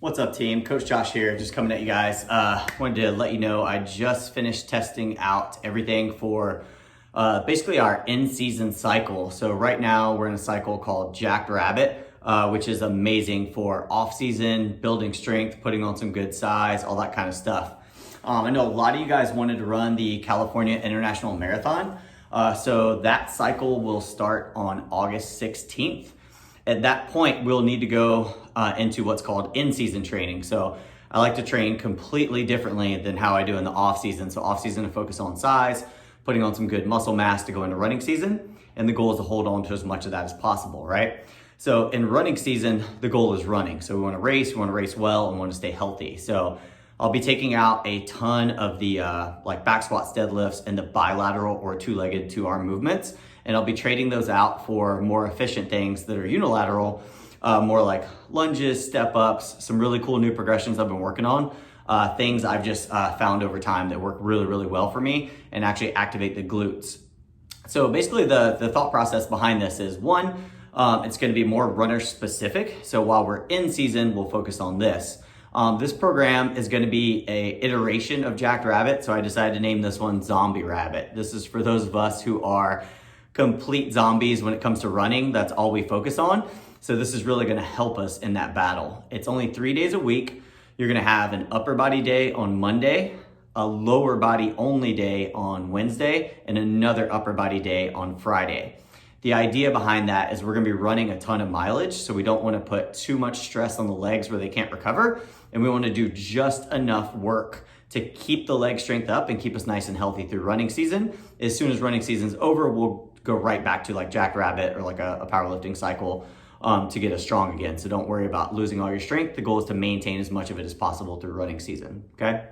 What's up, team? Coach Josh here, just coming at you guys. Wanted to let you know I just finished testing out everything for basically our in-season cycle. So right now we're in a cycle called Jackrabbit, which is amazing for off-season, building strength, putting on some good size, all that kind of stuff. I know a lot of you guys wanted to run the California International Marathon. So that cycle will start on August 16th. At that point, we'll need to go into what's called in-season training. So I like to train completely differently than how I do in the off-season. So off-season, to focus on size, putting on some good muscle mass to go into running season. And the goal is to hold on to as much of that as possible, right? So in running season, the goal is running. So we want to race well, and we want to stay healthy. So I'll be taking out a ton of the like back squats, deadlifts, and the bilateral or two-legged two-arm movements. And I'll be trading those out for more efficient things that are unilateral, more like lunges, step ups, some really cool new progressions I've been working on, things I've just found over time that work really, really well for me and actually activate the glutes. So basically the thought process behind this is one, it's gonna be more runner specific. So while we're in season, we'll focus on this. This program is going to be a iteration of Jackrabbit, so I decided to name this one Zombie Rabbit. This is for those of us who are complete zombies when it comes to running. That's all we focus on. So this is really going to help us in that battle. It's only 3 days a week. You're going to have an upper body day on Monday, a lower body only day on Wednesday, and another upper body day on Friday. The idea behind that is we're gonna be running a ton of mileage, so we don't wanna put too much stress on the legs where they can't recover, and we wanna do just enough work to keep the leg strength up and keep us nice and healthy through running season. As soon as running season's over, we'll go right back to like Jackrabbit or like a powerlifting cycle to get us strong again. So don't worry about losing all your strength. The goal is to maintain as much of it as possible through running season, okay?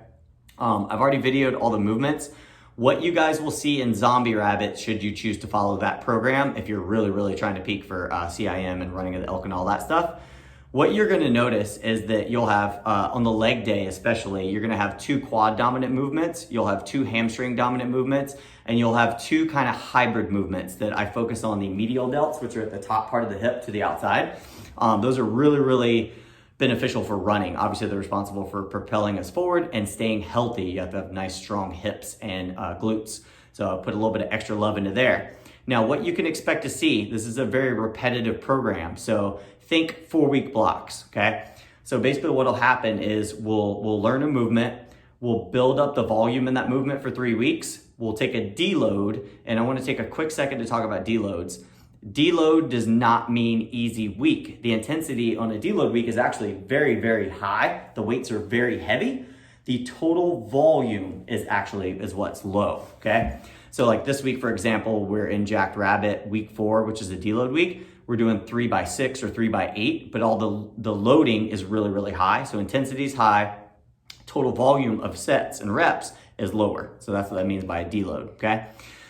I've already videoed all the movements. What you guys will see in Zombie Rabbit, should you choose to follow that program, if you're really, really trying to peak for CIM and running of the elk and all that stuff, what you're gonna notice is that you'll have, on the leg day especially, you're gonna have 2 quad dominant movements, you'll have 2 hamstring dominant movements, and you'll have 2 kind of hybrid movements that I focus on the medial delts, which are at the top part of the hip to the outside. Those are really, really beneficial for running. Obviously, they're responsible for propelling us forward and staying healthy. You have to have nice, strong hips and glutes. So I'll put a little bit of extra love into there. Now, what you can expect to see, this is a very repetitive program. So think 4-week blocks, okay? So basically what'll happen is we'll learn a movement, we'll build up the volume in that movement for 3 weeks, we'll take a deload, and I wanna take a quick second to talk about deloads. Deload does not mean easy week. The intensity on a deload week is actually very, very high. The weights are very heavy. The total volume is what's low, okay? So like this week, for example, we're in Jackrabbit week 4, which is a deload week. We're doing 3x6 or 3x8, but all the loading is really, really high. So intensity is high, total volume of sets and reps is lower. So that's what that means by a deload, okay?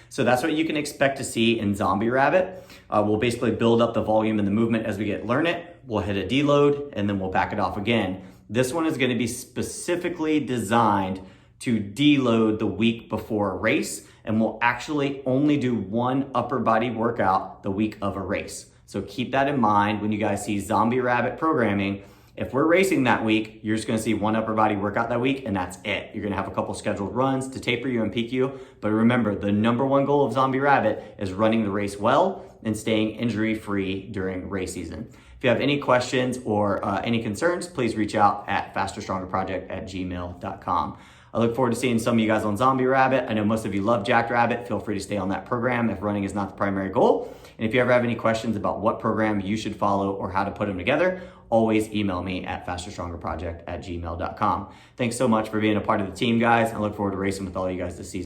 So that's what you can expect to see in Zombie Rabbit. We'll basically build up the volume and the movement as we learn it. We'll hit a deload and then we'll back it off again. This one is gonna be specifically designed to deload the week before a race, and we'll actually only do 1 upper body workout the week of a race. So keep that in mind when you guys see Zombie Rabbit programming. If we're racing that week, you're just gonna see 1 upper body workout that week, and that's it. You're gonna have a couple scheduled runs to taper you and peak you. But remember, the #1 goal of Zombie Rabbit is running the race well and staying injury-free during race season. If you have any questions or any concerns, please reach out at fasterstrongerproject@gmail.com. I look forward to seeing some of you guys on Zombie Rabbit. I know most of you love Jackrabbit. Feel free to stay on that program if running is not the primary goal. And if you ever have any questions about what program you should follow or how to put them together, always email me at fasterstrongerproject@gmail.com. Thanks so much for being a part of the team, guys. I look forward to racing with all you guys this season.